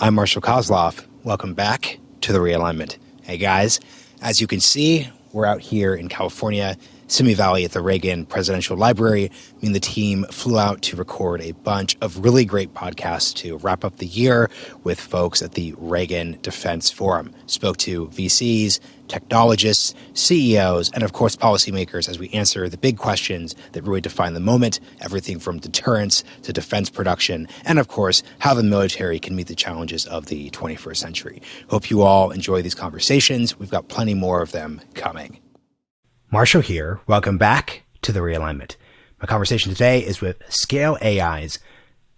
I'm Marshall Kozloff. Welcome back to the Realignment. Hey guys, as you can see, we're out here in California, Simi Valley at the Reagan Presidential Library. Me and the team flew out to record a bunch of really great podcasts to wrap up the year with folks at the Reagan Defense Forum. Spoke to VCs, technologists, CEOs, and of course policymakers as we answer the big questions that really define the moment, everything from deterrence to defense production, and of course, how the military can meet the challenges of the 21st century. Hope you all enjoy these conversations. We've got plenty more of them coming. Marshall here. Welcome back to the Realignment. My conversation today is with Scale AI's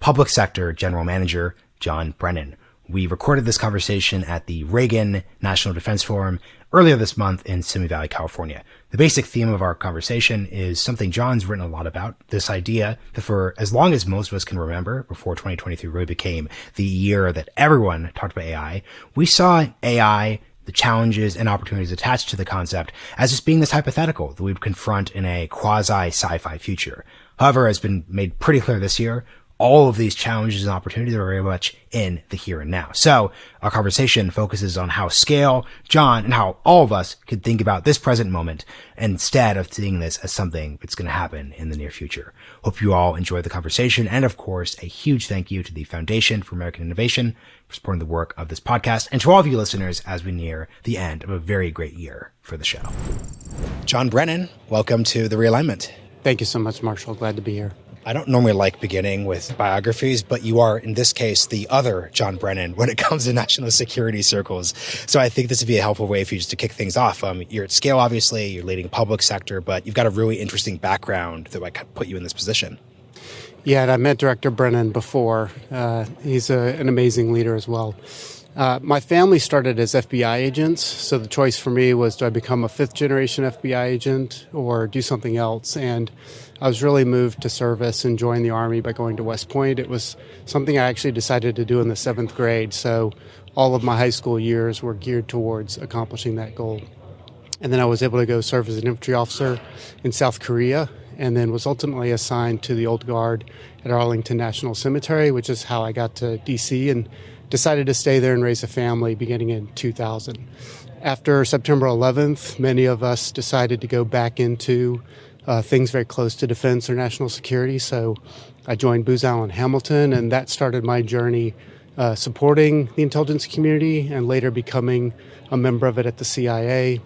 Public Sector General Manager, John Brennan. We recorded this conversation at the Reagan National Defense Forum earlier this month in Simi Valley, California. The basic theme of our conversation is something John's written a lot about, this idea that for as long as most of us can remember, before 2023 really became the year that everyone talked about AI, we saw AI, the challenges and opportunities attached to the concept as just being this hypothetical that we would confront in a quasi-sci-fi future. However, as been made pretty clear this year, all of these challenges and opportunities are very much in the here and now. So our conversation focuses on how Scale, John, and how all of us could think about this present moment instead of seeing this as something that's going to happen in the near future. Hope you all enjoy the conversation. And of course, a huge thank you to the Foundation for American Innovation for supporting the work of this podcast, and to all of you listeners as we near the end of a very great year for the show. John Brennan, welcome to the Realignment. Thank you so much, Marshall. Glad to be here. I don't normally like beginning with biographies, but you are, in this case, the other John Brennan when it comes to national security circles. So I think this would be a helpful way for you just to kick things off. You're at Scale, obviously, you're leading public sector, but you've got a really interesting background that might put you in this position. Yeah, and I met Director Brennan before. He's an amazing leader as well. My family started as FBI agents, so the choice for me was, do I become a fifth-generation FBI agent or do something else? And I was really moved to service and join the Army by going to West Point. It was something I actually decided to do in the 7th grade, so all of my high school years were geared towards accomplishing that goal. And then I was able to go serve as an infantry officer in South Korea, and then was ultimately assigned to the Old Guard at Arlington National Cemetery, which is how I got to D.C., and decided to stay there and raise a family beginning in 2000. After September 11th, many of us decided to go back into things very close to defense or national security. So I joined Booz Allen Hamilton, and that started my journey supporting the intelligence community and later becoming a member of it at the CIA,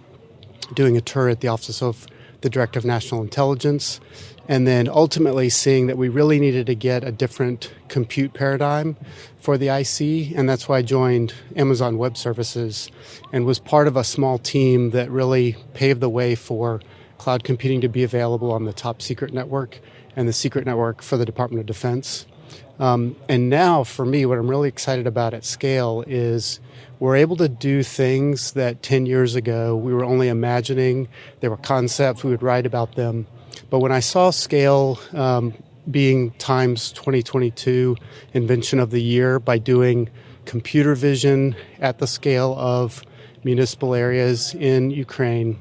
doing a tour at the Office of the Director of National Intelligence, and then ultimately seeing that we really needed to get a different compute paradigm for the IC, and that's why I joined Amazon Web Services and was part of a small team that really paved the way for cloud computing to be available on the top secret network and the secret network for the Department of Defense. And now, for me, what I'm really excited about at Scale is we're able to do things that 10 years ago we were only imagining. There were concepts, we would write about them. But when I saw Scale being Time's 2022 Invention of the Year by doing computer vision at the scale of municipal areas in Ukraine,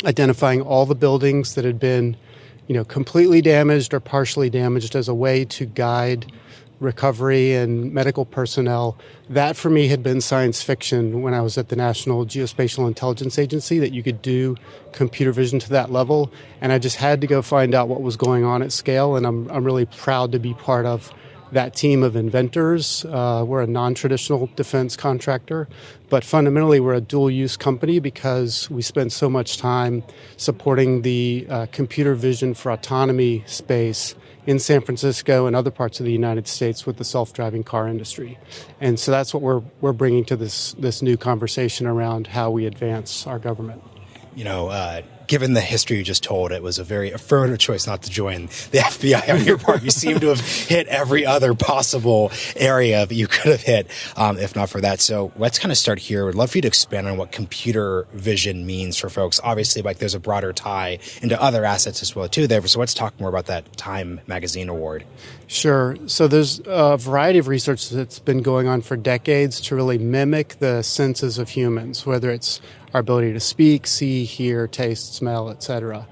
identifying all the buildings that had been, completely damaged or partially damaged as a way to guide recovery and medical personnel, that for me had been science fiction when I was at the National Geospatial Intelligence Agency, that you could do computer vision to that level. And I just had to go find out what was going on at Scale, and I'm really proud to be part of that team of inventors. We're a non-traditional defense contractor, but fundamentally we're a dual-use company because we spend so much time supporting the computer vision for autonomy space in San Francisco and other parts of the United States with the self-driving car industry. And so that's what we're bringing to this new conversation around how we advance our government. Given the history you just told, it was a very affirmative choice not to join the FBI on your part. You seem to have hit every other possible area that you could have hit, if not for that. So let's kind of start here. I'd love for you to expand on what computer vision means for folks. Obviously, there's a broader tie into other assets as well, too, there. So let's talk more about that Time Magazine award. Sure. So there's a variety of research that's been going on for decades to really mimic the senses of humans, whether it's our ability to speak, see, hear, taste, smell, etc.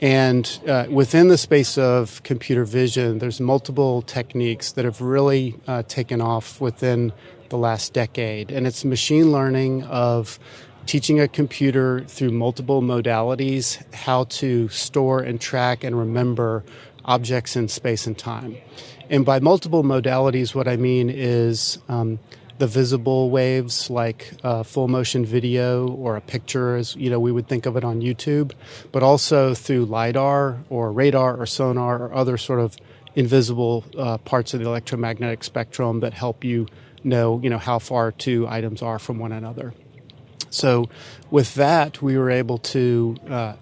And within the space of computer vision, there's multiple techniques that have really taken off within the last decade, and it's machine learning of teaching a computer through multiple modalities how to store and track and remember objects in space and time. And by multiple modalities, what I mean is the visible waves, like full motion video or a picture, as we would think of it on YouTube, but also through LiDAR or radar or sonar or other sort of invisible parts of the electromagnetic spectrum that help you know how far two items are from one another. So with that, we were able to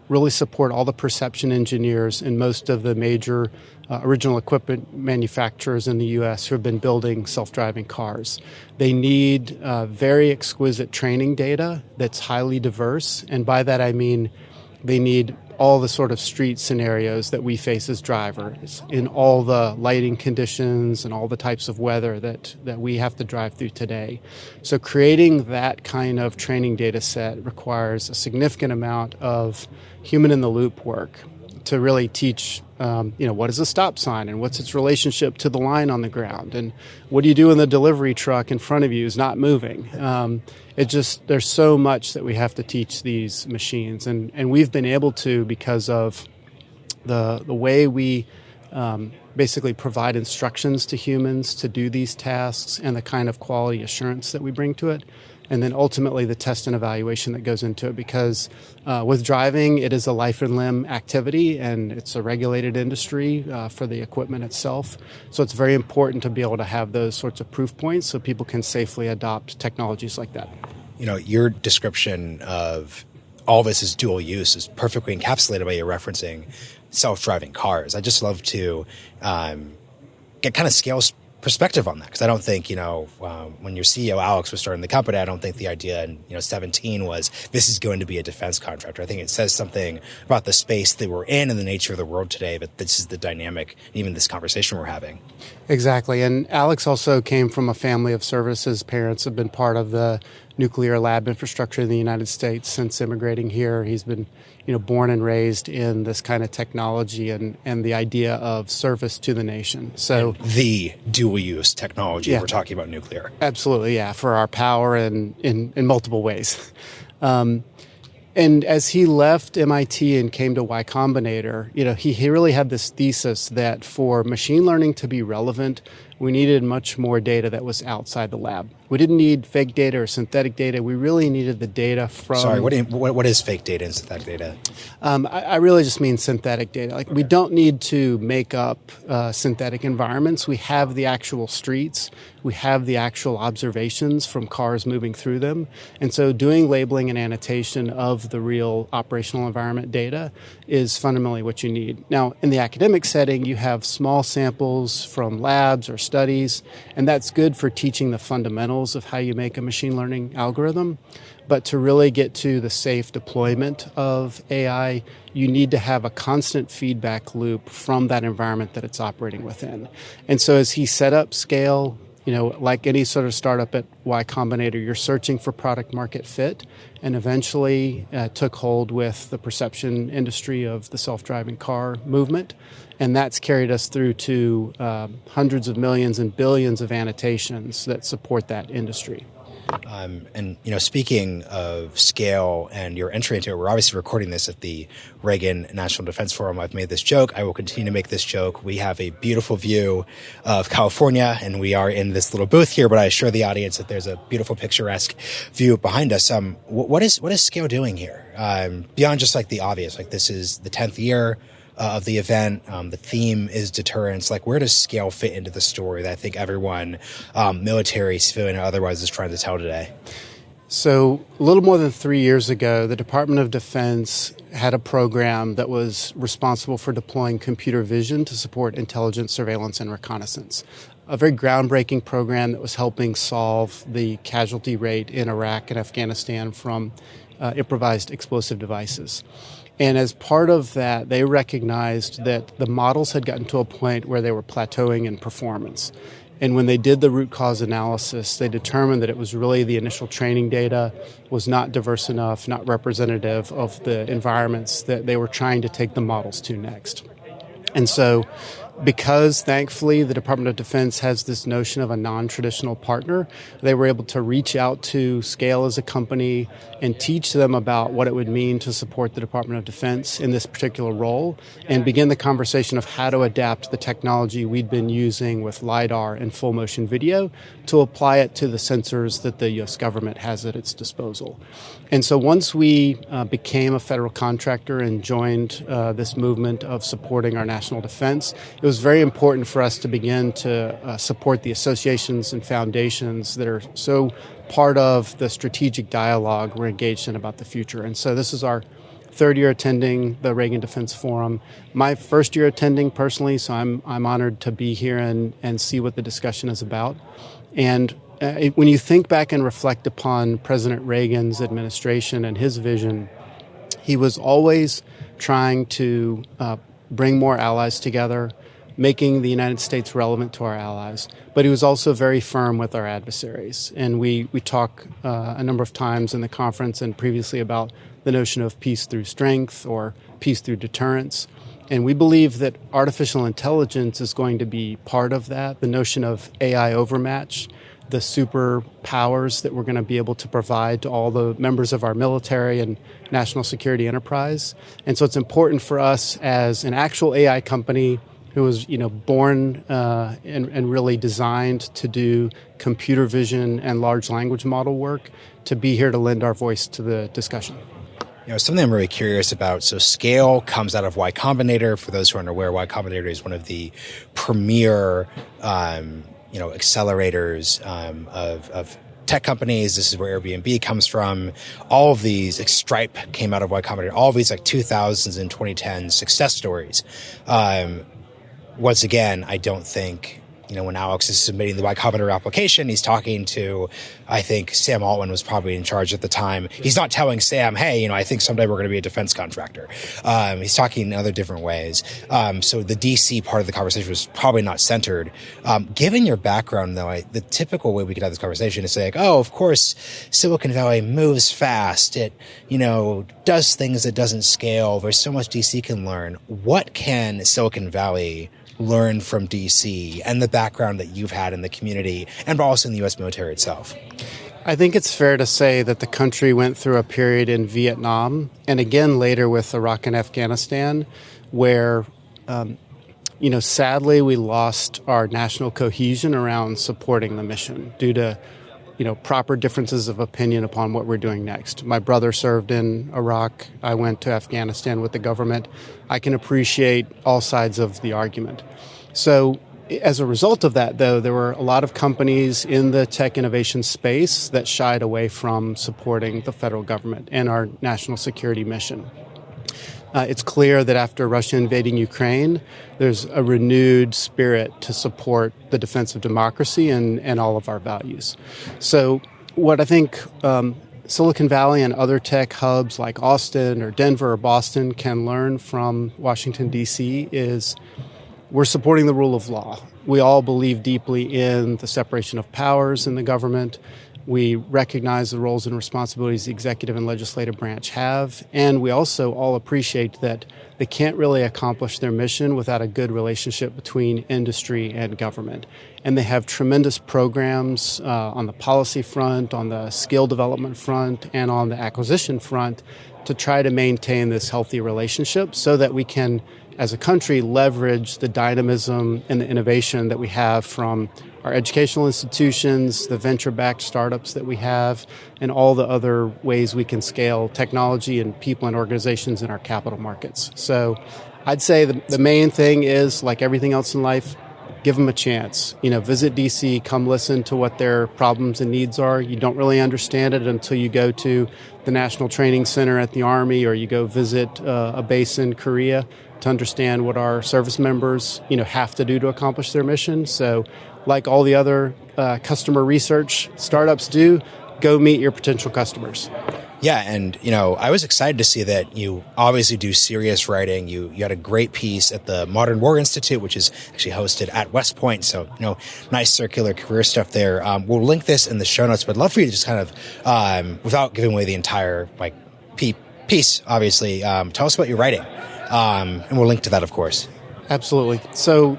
really support all the perception engineers in most of the major original equipment manufacturers in the U.S. who have been building self-driving cars. They need very exquisite training data that's highly diverse. And by that, I mean they need all the sort of street scenarios that we face as drivers in all the lighting conditions and all the types of weather that we have to drive through today. So creating that kind of training data set requires a significant amount of human-in-the-loop work to really teach, what is a stop sign and what's its relationship to the line on the ground, and what do you do when the delivery truck in front of you is not moving. There's so much that we have to teach these machines, and we've been able to because of the way we basically provide instructions to humans to do these tasks and the kind of quality assurance that we bring to it. And then ultimately the test and evaluation that goes into it, because with driving, it is a life and limb activity and it's a regulated industry for the equipment itself. So it's very important to be able to have those sorts of proof points so people can safely adopt technologies like that. Your description of all this is dual use is perfectly encapsulated by you referencing self-driving cars. I just love to get kind of scale perspective on that, because I don't think, when your CEO Alex was starting the company, I don't think the idea in 17 was this is going to be a defense contractor. I think it says something about the space that we're in and the nature of the world today, but this is the dynamic, even this conversation we're having. Exactly. And Alex also came from a family of services. Parents have been part of the nuclear lab infrastructure in the United States since immigrating here. He's been born and raised in this kind of technology and the idea of service to the nation. So and the dual use technology, we're talking about nuclear. Absolutely, yeah, for our power and in multiple ways. And as he left MIT and came to Y Combinator, he really had this thesis that for machine learning to be relevant, we needed much more data that was outside the lab. We didn't need fake data or synthetic data. We really needed the data from... Sorry, what is fake data and synthetic data? I really just mean synthetic data. Like, we don't need to make up synthetic environments. We have the actual streets. We have the actual observations from cars moving through them. And so doing labeling and annotation of the real operational environment data is fundamentally what you need. Now, in the academic setting, you have small samples from labs or studies, and that's good for teaching the fundamentals of how you make a machine learning algorithm. But to really get to the safe deployment of AI, you need to have a constant feedback loop from that environment that it's operating within. And so as he set up scale, like any sort of startup at Y Combinator, you're searching for product market fit, and eventually took hold with the perception industry of the self-driving car movement. And that's carried us through to hundreds of millions and billions of annotations that support that industry. And speaking of scale and your entry into it, we're obviously recording this at the Reagan National Defense Forum. I've made this joke. I will continue to make this joke. We have a beautiful view of California, and we are in this little booth here, but I assure the audience that there's a beautiful picturesque view behind us. What is scale doing here? Beyond just like the obvious, like this is the 10th year of the event. The theme is deterrence. Like, where does scale fit into the story that I think everyone, military, civilian, or otherwise, is trying to tell today? So a little more than 3 years ago, the Department of Defense had a program that was responsible for deploying computer vision to support intelligence, surveillance, and reconnaissance. A very groundbreaking program that was helping solve the casualty rate in Iraq and Afghanistan from improvised explosive devices. And as part of that, they recognized that the models had gotten to a point where they were plateauing in performance. And when they did the root cause analysis, they determined that it was really the initial training data was not diverse enough, not representative of the environments that they were trying to take the models to next. And so Because, thankfully, the Department of Defense has this notion of a non-traditional partner, they were able to reach out to Scale as a company and teach them about what it would mean to support the Department of Defense in this particular role and begin the conversation of how to adapt the technology we'd been using with LiDAR and full motion video to apply it to the sensors that the U.S. government has at its disposal. And so once we became a federal contractor and joined this movement of supporting our national defense, it was very important for us to begin to support the associations and foundations that are so part of the strategic dialogue we're engaged in about the future. And so this is our third year attending the Reagan Defense Forum. My first year attending personally, so I'm honored to be here and see what the discussion is about. And when you think back and reflect upon President Reagan's administration and his vision, he was always trying to bring more allies together, making the United States relevant to our allies. But he was also very firm with our adversaries. And we talk a number of times in the conference and previously about the notion of peace through strength or peace through deterrence. And we believe that artificial intelligence is going to be part of that, the notion of AI overmatch, the superpowers that we're going to be able to provide to all the members of our military and national security enterprise. And so it's important for us as an actual AI company who was, born and really designed to do computer vision and large language model work, to be here to lend our voice to the discussion. Something I'm really curious about. So Scale comes out of Y Combinator. For those who aren't aware, Y Combinator is one of the premier, accelerators of tech companies. This is where Airbnb comes from. All of these, Stripe came out of Y Combinator. All of these 2000s and 2010s success stories. Once again, I don't think, when Alex is submitting the Y Combinator application, he's talking to, I think Sam Altman was probably in charge at the time. He's not telling Sam, hey, I think someday we're going to be a defense contractor. He's talking in other different ways. So the DC part of the conversation was probably not centered. Given your background, though, the typical way we could have this conversation is say, of course, Silicon Valley moves fast. It, does things that doesn't scale. There's so much DC can learn. What can Silicon Valley learn from DC and the background that you've had in the community and also in the U.S. military itself? I think it's fair to say that the country went through a period in Vietnam and again later with Iraq and Afghanistan where, sadly we lost our national cohesion around supporting the mission due to proper differences of opinion upon what we're doing next. My brother served in Iraq. I went to Afghanistan with the government. I can appreciate all sides of the argument. So as a result of that, though, there were a lot of companies in the tech innovation space that shied away from supporting the federal government and our national security mission. It's clear that after Russia invading Ukraine, there's a renewed spirit to support the defense of democracy and all of our values. So what I think Silicon Valley and other tech hubs like Austin or Denver or Boston can learn from Washington, D.C. is we're supporting the rule of law. We all believe deeply in the separation of powers in the government. We recognize the roles and responsibilities the executive and legislative branch have, and we also all appreciate that they can't really accomplish their mission without a good relationship between industry and government. And they have tremendous programs on the policy front, on the skill development front, and on the acquisition front to try to maintain this healthy relationship so that we can, as a country, leverage the dynamism and the innovation that we have from our educational institutions, the venture-backed startups that we have, and all the other ways we can scale technology and people and organizations in our capital markets. So I'd say the main thing is, like everything else in life, give them a chance. Visit DC, come listen to what their problems and needs are. You don't really understand it until you go to the National Training Center at the Army or you go visit a base in Korea to understand what our service members, have to do to accomplish their mission. So like all the other customer research startups do, go meet your potential customers. Yeah, and I was excited to see that you obviously do serious writing. You had a great piece at the Modern War Institute, which is actually hosted at West Point. So nice circular career stuff there. We'll link this in the show notes, but I'd love for you to just kind of, without giving away the entire piece, obviously, tell us about your writing, and we'll link to that, of course. Absolutely. So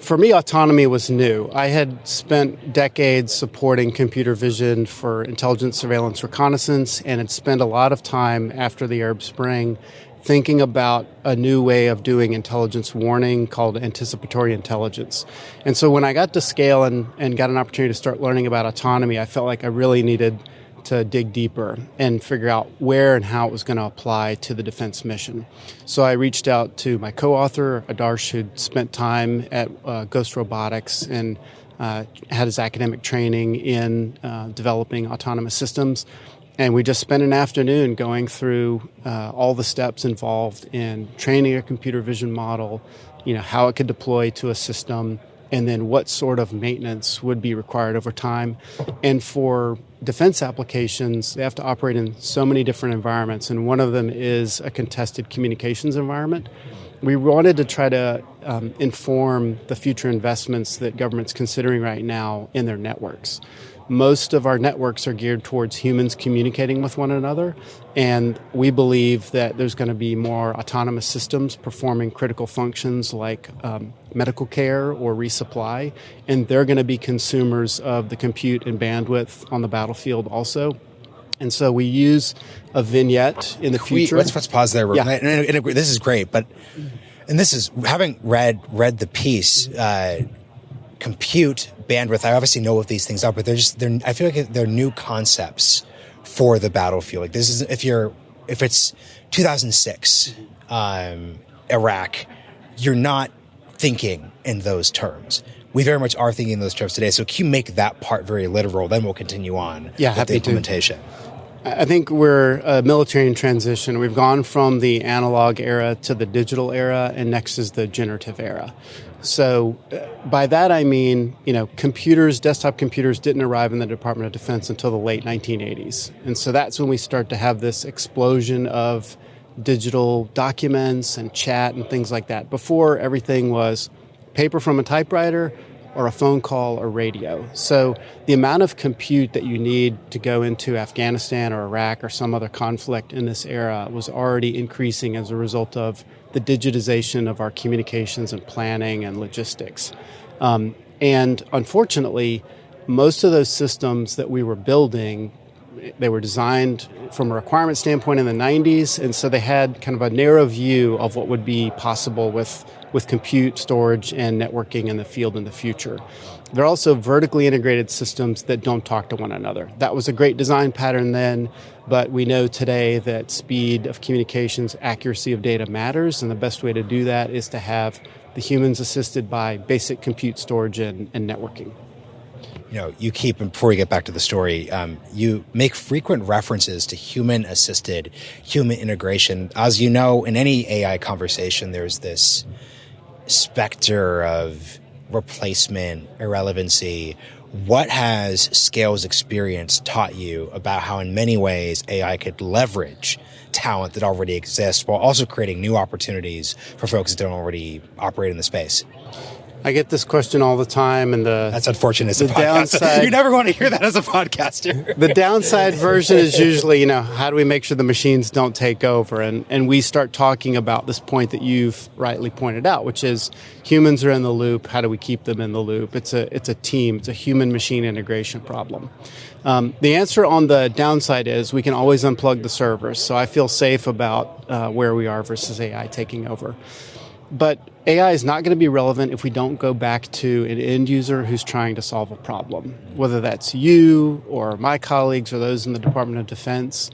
For me, autonomy was new. I had spent decades supporting computer vision for intelligence, surveillance, reconnaissance, and had spent a lot of time after the Arab Spring thinking about a new way of doing intelligence warning called anticipatory intelligence. And so when I got to scale and got an opportunity to start learning about autonomy, I felt like I really needed to dig deeper and figure out where and how it was going to apply to the defense mission. So I reached out to my co-author, Adarsh, who'd spent time at Ghost Robotics and had his academic training in developing autonomous systems. And we just spent an afternoon going through all the steps involved in training a computer vision model, how it could deploy to a system, and then what sort of maintenance would be required over time. And for defense applications, they have to operate in so many different environments, and one of them is a contested communications environment. We wanted to try to inform the future investments that government's considering right now in their networks. Most of our networks are geared towards humans communicating with one another, and we believe that there's going to be more autonomous systems performing critical functions like medical care or resupply, and they're going to be consumers of the compute and bandwidth on the battlefield also. And so we use a vignette in the future. Let's pause there. Yeah. And this is great, and this is, having read the piece, compute, bandwidth, I obviously know what these things are, but I feel like they're new concepts for the battlefield. Like, this is, if it's 2006, Iraq, you're not thinking in those terms. We very much are thinking in those terms today. So can you make that part very literal? Then we'll continue on with the implementation. I think we're a military in transition. We've gone from the analog era to the digital era, and next is the generative era. So by that I mean, desktop computers didn't arrive in the Department of Defense until the late 1980s. And so that's when we start to have this explosion of digital documents and chat and things like that. Before, everything was paper from a typewriter or a phone call or radio. So the amount of compute that you need to go into Afghanistan or Iraq or some other conflict in this era was already increasing as a result of the digitization of our communications and planning and logistics. And unfortunately, most of those systems that we were building, they were designed from a requirement standpoint in the 90s, and so they had kind of a narrow view of what would be possible with compute, storage, and networking in the field in the future. They're also vertically integrated systems that don't talk to one another. That was a great design pattern then, but we know today that speed of communications, accuracy of data matters, and the best way to do that is to have the humans assisted by basic compute, storage, and networking. You keep, and before we get back to the story, you make frequent references to human-assisted, human integration. As you know, in any AI conversation, there's this specter of replacement, irrelevancy. What has Scale's experience taught you about how in many ways AI could leverage talent that already exists while also creating new opportunities for folks that don't already operate in the space? I get this question all the time, and that's unfortunate as a podcaster. You never want to hear that as a podcaster. The downside version is usually, how do we make sure the machines don't take over? And we start talking about this point that you've rightly pointed out, which is humans are in the loop. How do we keep them in the loop? It's a team. It's a human-machine integration problem. The answer on the downside is we can always unplug the servers. So I feel safe about where we are versus AI taking over. But AI is not going to be relevant if we don't go back to an end user who's trying to solve a problem, whether that's you or my colleagues or those in the Department of Defense.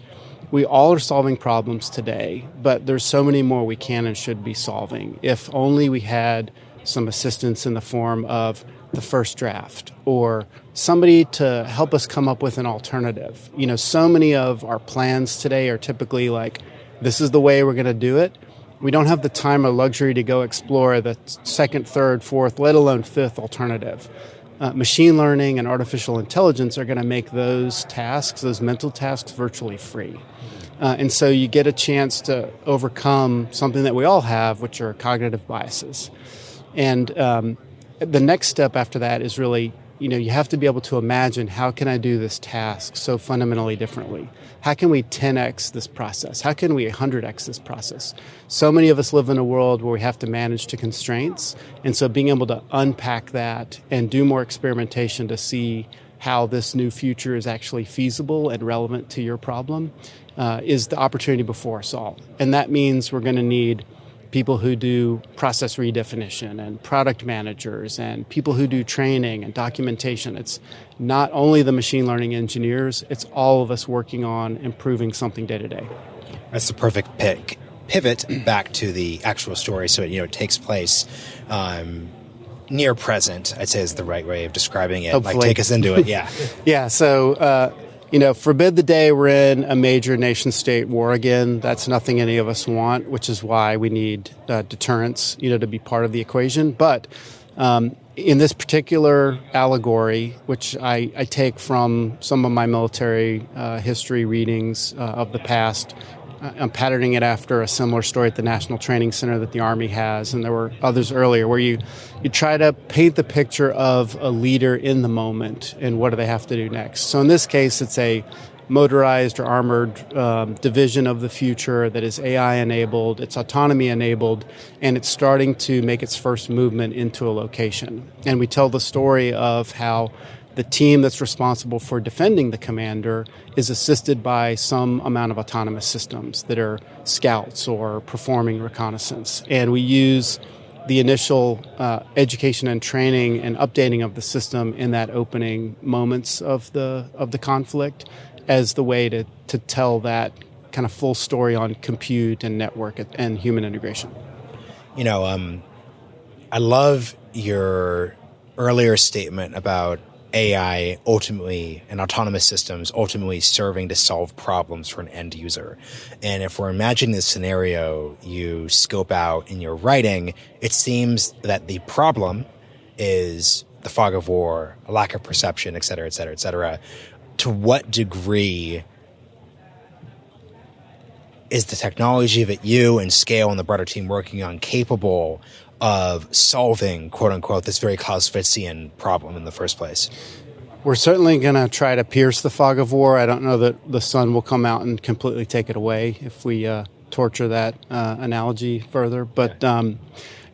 We all are solving problems today, but there's so many more we can and should be solving. If only we had some assistance in the form of the first draft or somebody to help us come up with an alternative. So many of our plans today are typically like, this is the way we're going to do it. We don't have the time or luxury to go explore the second, third, fourth, let alone fifth alternative. Machine learning and artificial intelligence are going to make those tasks, those mental tasks, virtually free. And so you get a chance to overcome something that we all have, which are cognitive biases. And the next step after that is really you have to be able to imagine, how can I do this task so fundamentally differently? How can we 10x this process? How can we 100x this process? So many of us live in a world where we have to manage to constraints. And so being able to unpack that and do more experimentation to see how this new future is actually feasible and relevant to your problem is the opportunity before us all. And that means we're going to need people who do process redefinition and product managers and people who do training and documentation. It's not only the machine learning engineers, it's all of us working on improving something day to day. That's the perfect pick. Pivot back to the actual story. So it takes place near present, I'd say is the right way of describing it. Hopefully. Like take us into it. Yeah. Yeah. So, forbid the day we're in a major nation state war again. That's nothing any of us want, which is why we need deterrence, to be part of the equation. But in this particular allegory, which I take from some of my military history readings of the past, I'm patterning it after a similar story at the National Training Center that the Army has, and there were others earlier, where you try to paint the picture of a leader in the moment and what do they have to do next. So in this case, it's a motorized or armored division of the future that is AI-enabled, it's autonomy-enabled, and it's starting to make its first movement into a location. And we tell the story of how the team that's responsible for defending the commander is assisted by some amount of autonomous systems that are scouts or performing reconnaissance. And we use the initial education and training and updating of the system in that opening moments of the conflict as the way to tell that kind of full story on compute and network and human integration. I love your earlier statement about AI ultimately and autonomous systems ultimately serving to solve problems for an end user. And if we're imagining this scenario you scope out in your writing, it seems that the problem is the fog of war, a lack of perception, et cetera, et cetera, et cetera. To what degree is the technology that you and Scale and the broader team working on capable of solving, quote unquote, this very Clausewitzian problem in the first place? We're certainly going to try to pierce the fog of war. I don't know that the sun will come out and completely take it away if we torture that analogy further. But,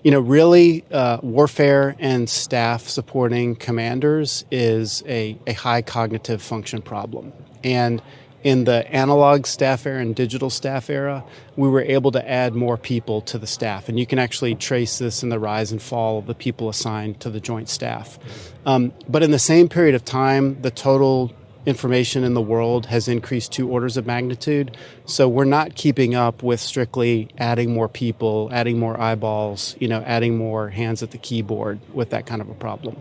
really warfare and staff supporting commanders is a high cognitive function problem. And in the analog staff era and digital staff era, we were able to add more people to the staff. And you can actually trace this in the rise and fall of the people assigned to the joint staff. But in the same period of time, the total information in the world has increased 2 orders of magnitude. So we're not keeping up with strictly adding more people, adding more eyeballs, adding more hands at the keyboard with that kind of a problem.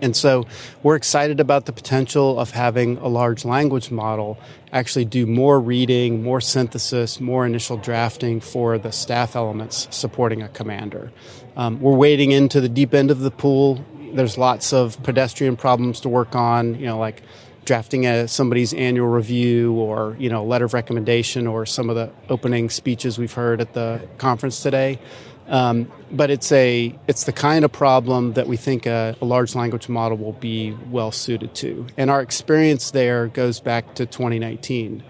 And so we're excited about the potential of having a large language model actually do more reading, more synthesis, more initial drafting for the staff elements supporting a commander. We're wading into the deep end of the pool. There's lots of pedestrian problems to work on, like drafting somebody's annual review or, letter of recommendation or some of the opening speeches we've heard at the conference today. But it's the kind of problem that we think a large language model will be well suited to. And our experience there goes back to 2019.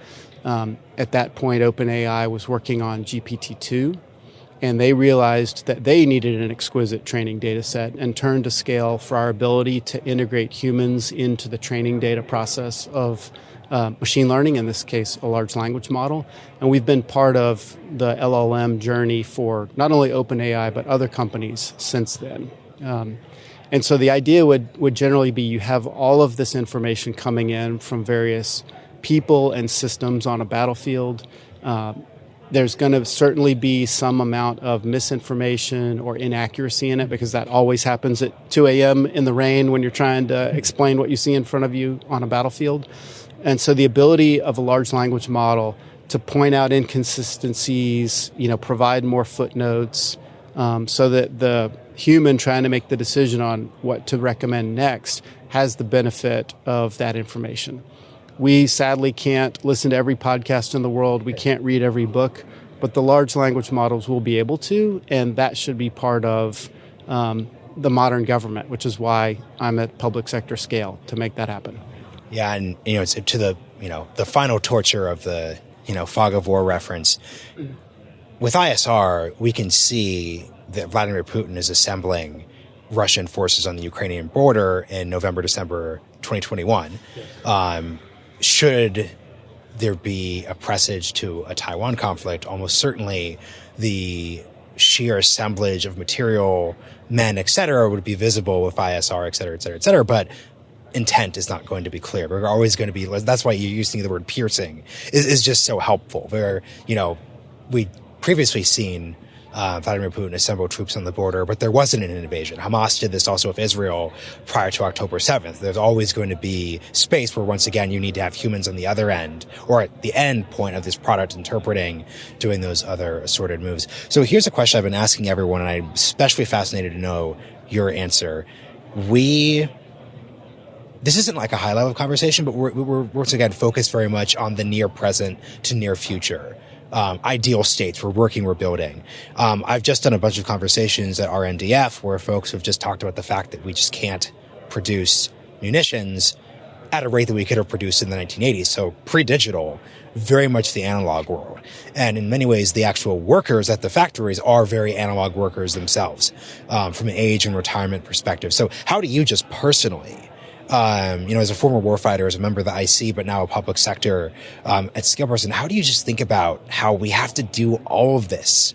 At that point, OpenAI was working on GPT-2, and they realized that they needed an exquisite training data set and turned to Scale for our ability to integrate humans into the training data process of machine learning, in this case, a large language model. And we've been part of the LLM journey for not only OpenAI, but other companies since then. And so the idea would generally be you have all of this information coming in from various people and systems on a battlefield. There's going to certainly be some amount of misinformation or inaccuracy in it, because that always happens at 2 a.m. in the rain when you're trying to explain what you see in front of you on a battlefield. And so the ability of a large language model to point out inconsistencies, provide more footnotes, so that the human trying to make the decision on what to recommend next has the benefit of that information. We sadly can't listen to every podcast in the world. We can't read every book, but the large language models will be able to, and that should be part of the modern government, which is why I'm at public sector scale to make that happen. Yeah, and it's to the final torture of the fog of war reference. With ISR, we can see that Vladimir Putin is assembling Russian forces on the Ukrainian border in November, December 2021. Should there be a presage to a Taiwan conflict, almost certainly the sheer assemblage of material, men, et cetera, would be visible with ISR, et cetera, et cetera, et cetera. But intent is not going to be clear. We're always going to be, that's why you're using the word piercing is just so helpful. Where, we previously seen Vladimir Putin assemble troops on the border, but there wasn't an invasion. Hamas did this also with Israel prior to October 7th. There's always going to be space where, once again, you need to have humans on the other end, or at the end point of this product interpreting, doing those other assorted moves. So here's a question I've been asking everyone, and I'm especially fascinated to know your answer. This isn't like a high level conversation, but we're once again focused very much on the near present to near future. Ideal states we're building. I've just done a bunch of conversations at RNDF where folks have just talked about the fact that we just can't produce munitions at a rate that we could have produced in the 1980s. So pre-digital, very much the analog world. And in many ways, the actual workers at the factories are very analog workers themselves, from an age and retirement perspective. So how do you just personally, as a former warfighter, as a member of the IC, but now a public sector at scale person, how do you just think about how we have to do all of this?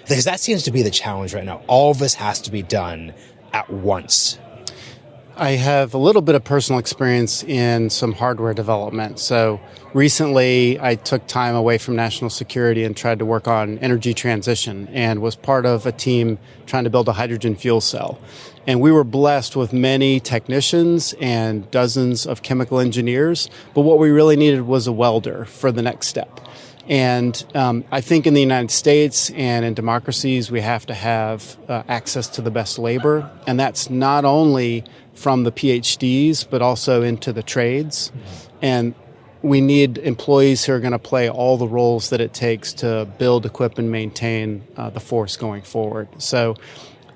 Because that seems to be the challenge right now. All of this has to be done at once. I have a little bit of personal experience in some hardware development. So recently I took time away from national security and tried to work on energy transition and was part of a team trying to build a hydrogen fuel cell. And we were blessed with many technicians and dozens of chemical engineers, but what we really needed was a welder for the next step. And I think in the United States and in democracies, we have to have access to the best labor. And that's not only from the PhDs, but also into the trades. And we need employees who are going to play all the roles that it takes to build, equip, and maintain the force going forward. So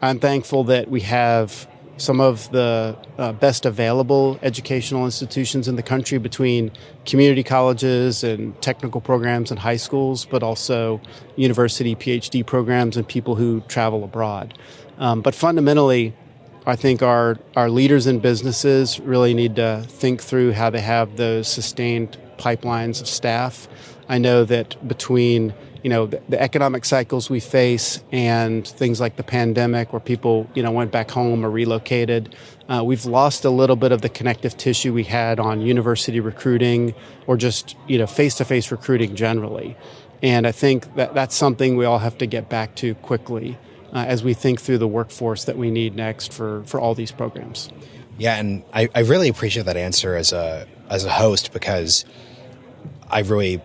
I'm thankful that we have some of the best available educational institutions in the country between community colleges and technical programs and high schools, but also university PhD programs and people who travel abroad. But fundamentally, I think our leaders in businesses really need to think through how they have those sustained pipelines of staff. I know that between the economic cycles we face and things like the pandemic where people, went back home or relocated, we've lost a little bit of the connective tissue we had on university recruiting or just, face-to-face recruiting generally. And I think that that's something we all have to get back to quickly as we think through the workforce that we need next for all these programs. Yeah, and I really appreciate that answer as a host, because I really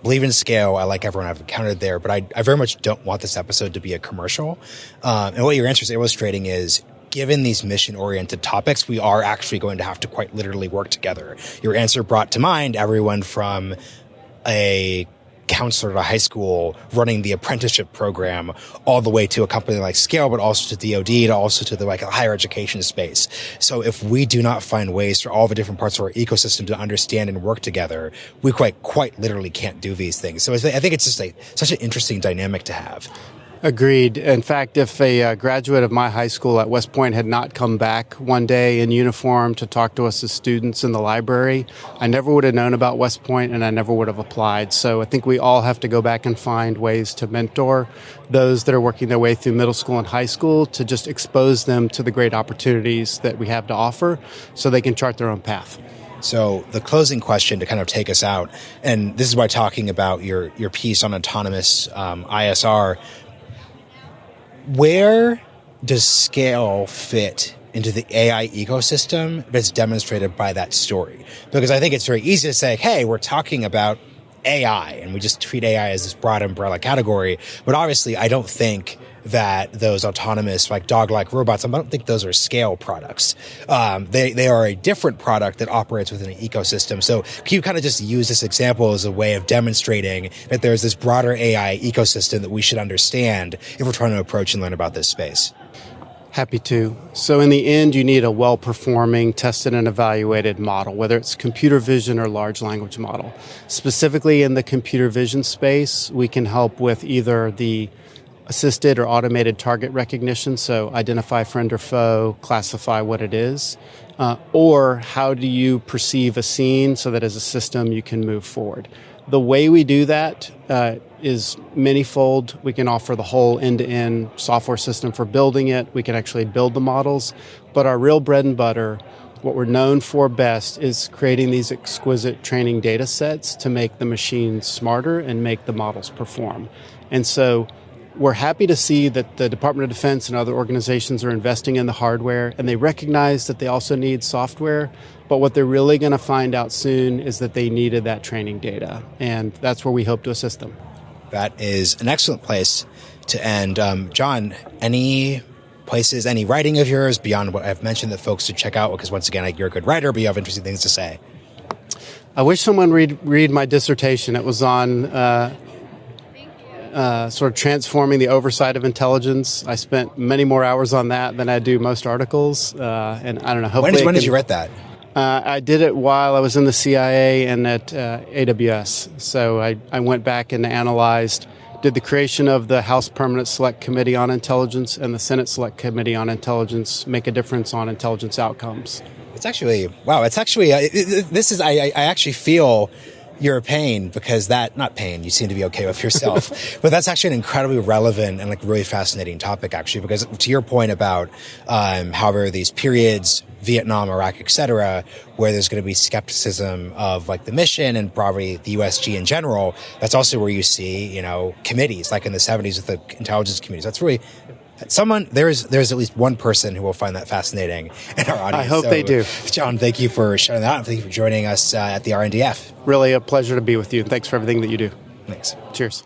believe in scale. I like everyone I've encountered there, but I very much don't want this episode to be a commercial. And what your answer is illustrating is, given these mission-oriented topics, we are actually going to have to quite literally work together. Your answer brought to mind everyone from a counselor at a high school running the apprenticeship program all the way to a company like Scale, but also to DoD, and also to the higher education space. So if we do not find ways for all the different parts of our ecosystem to understand and work together, we quite literally can't do these things. So I think it's just such an interesting dynamic to have. Agreed. In fact, if a graduate of my high school at West Point had not come back one day in uniform to talk to us as students in the library, I never would have known about West Point and I never would have applied. So I think we all have to go back and find ways to mentor those that are working their way through middle school and high school to just expose them to the great opportunities that we have to offer so they can chart their own path. So the closing question to kind of take us out, and this is why talking about your piece on autonomous ISR, where does Scale fit into the AI ecosystem that's demonstrated by that story? Because I think it's very easy to say, hey, we're talking about AI, and we just treat AI as this broad umbrella category. But obviously, I don't think that those autonomous, dog-like robots, I don't think those are Scale products. They are a different product that operates within an ecosystem. So can you kind of just use this example as a way of demonstrating that there's this broader AI ecosystem that we should understand if we're trying to approach and learn about this space? Happy to. So in the end, you need a well-performing, tested and evaluated model, whether it's computer vision or large language model. Specifically in the computer vision space, we can help with either the assisted or automated target recognition, so identify friend or foe, classify what it is, or how do you perceive a scene so that as a system you can move forward. The way we do that is manyfold. We can offer the whole end-to-end software system for building it. We can actually build the models. But our real bread and butter, what we're known for best, is creating these exquisite training data sets to make the machines smarter and make the models perform. And so we're happy to see that the Department of Defense and other organizations are investing in the hardware, and they recognize that they also need software. But what they're really going to find out soon is that they needed that training data, and that's where we hope to assist them. That is an excellent place to end. John, any places, any writing of yours beyond what I've mentioned that folks should check out? Because once again, you're a good writer, but you have interesting things to say. I wish someone read my dissertation. It was on sort of transforming the oversight of intelligence. I spent many more hours on that than I do most articles. And I don't know. Hopefully when did you write that? I did it while I was in the CIA and at AWS. So I went back and analyzed, did the creation of the House Permanent Select Committee on Intelligence and the Senate Select Committee on Intelligence make a difference on intelligence outcomes. It's actually, wow, it's actually, I actually feel your pain because not pain, you seem to be okay with yourself, but that's actually an incredibly relevant and really fascinating topic actually, because to your point about however these periods, Vietnam, Iraq, et cetera, where there's going to be skepticism of the mission and probably the USG in general, that's also where you see, committees like in the 70s with the intelligence communities. That's really there's at least one person who will find that fascinating in our audience. I hope they do. John, thank you for sharing that. Thank you for joining us at the RNDF. Really a pleasure to be with you. Thanks for everything that you do. Thanks. Cheers.